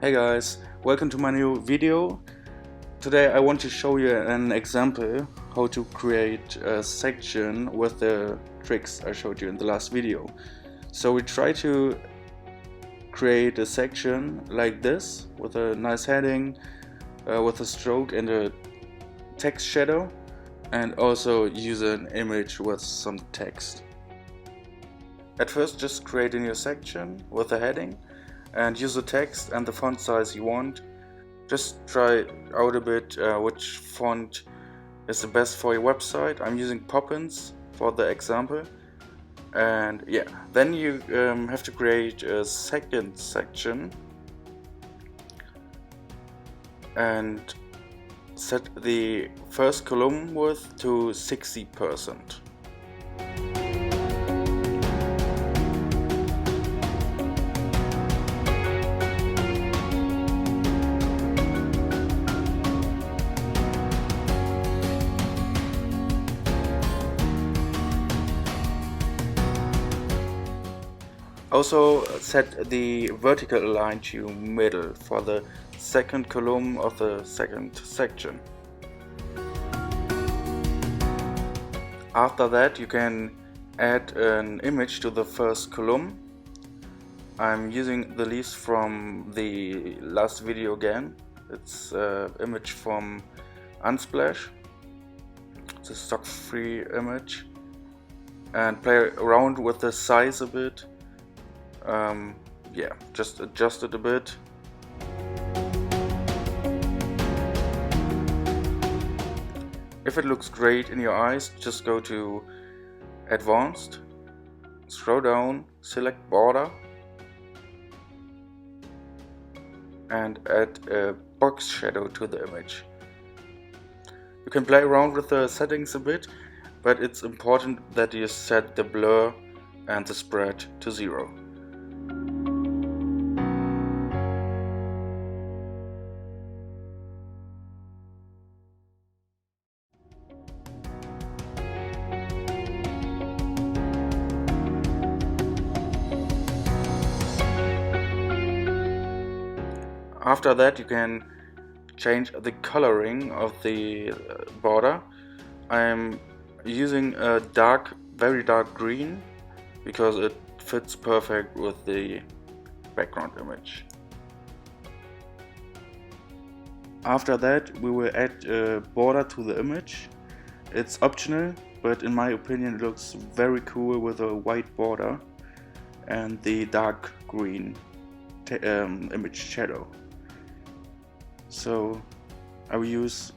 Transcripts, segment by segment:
Hey guys, welcome to my new video. Today I want to show you an example how to create a section with the tricks I showed you in the last video. So we try to create a section like this with a nice heading, with a stroke and a text shadow, and also use an image with some text. At first just create a new section with a heading and use the text and the font size you want. Just try out a bit which font is the best for your website. I'm using Poppins for the example. And yeah, then you have to create a second section and set the first column width to 60%. Also set the vertical line to middle for the second column of the second section. After that you can add an image to the first column. I'm using the leaves from the last video again. It's an image from Unsplash. It's a stock free image. And play around with the size a bit. Yeah, just adjust it a bit. If it looks great in your eyes, just go to Advanced, scroll down, select Border, and add a box shadow to the image. You can play around with the settings a bit, but it's important that you set the blur and the spread to 0. After that you can change the coloring of the border. I'm using a very dark green because it fits perfect with the background image. After that we will add a border to the image. It's optional, but in my opinion it looks very cool with a white border and the dark green image shadow. So I will use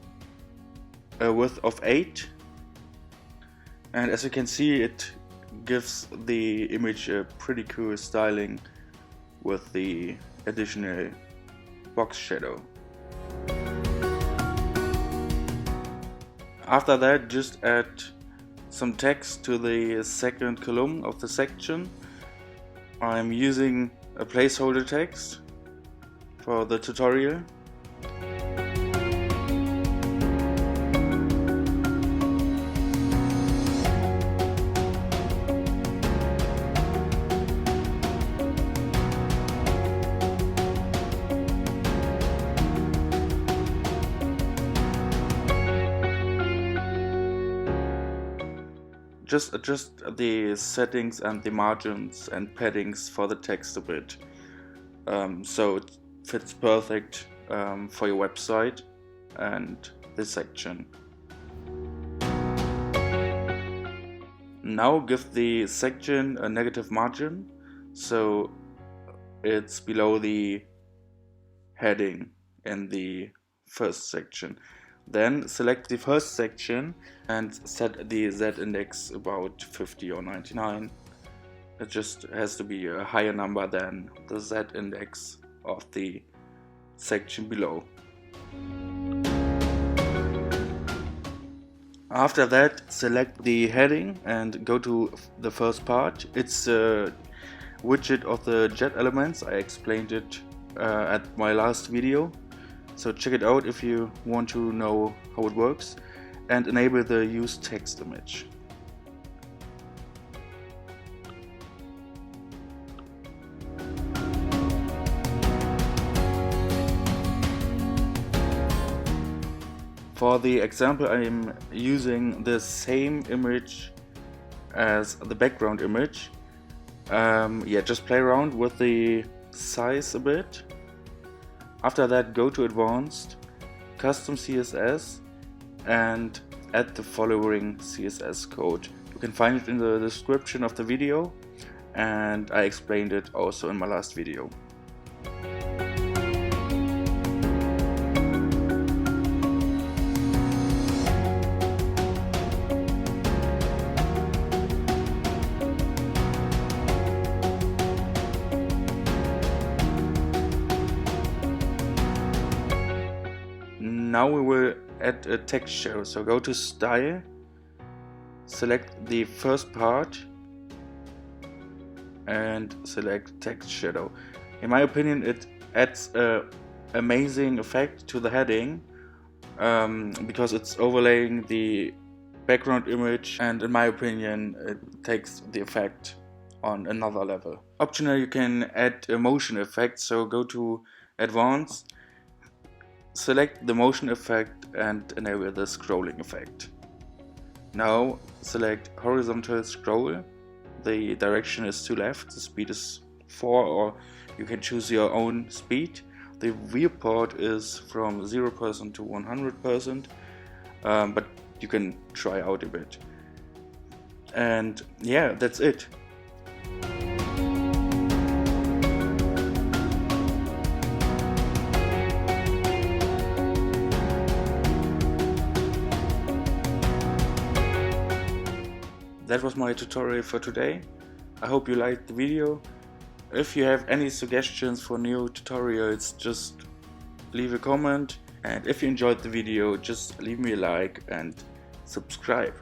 a width of 8, and as you can see it gives the image a pretty cool styling with the additional box shadow. After that just add some text to the second column of the section. I'm using a placeholder text for the tutorial. Just adjust the settings and the margins and paddings for the text a bit, so it fits perfect for your website and this section. Now give the section a negative margin, so it's below the heading in the first section. Then select the first section and set the z-index about 50 or 99. It just has to be a higher number than the z-index of the section below. After that select the heading and go to the first part. It's a widget of the jet elements. I explained it at my last video. So check it out if you want to know how it works, and enable the use text image. For the example, I'm using the same image as the background image. Yeah, just play around with the size a bit. After that, go to Advanced, Custom CSS, and add the following CSS code. You can find it in the description of the video, and I explained it also in my last video. Now we will add a text shadow. So go to Style, select the first part and select text shadow. In my opinion, it adds an amazing effect to the heading because it's overlaying the background image, and in my opinion it takes the effect on another level. Optionally, you can add a motion effect, so go to Advanced, select the motion effect and enable the scrolling effect. Now select horizontal scroll. The direction is to left, the speed is 4, or you can choose your own speed. The viewport is from 0% to 100%, but you can try out a bit. And yeah, that's it. That was my tutorial for today. I hope you liked the video. If you have any suggestions for new tutorials, just leave a comment. And if you enjoyed the video, just leave me a like and subscribe.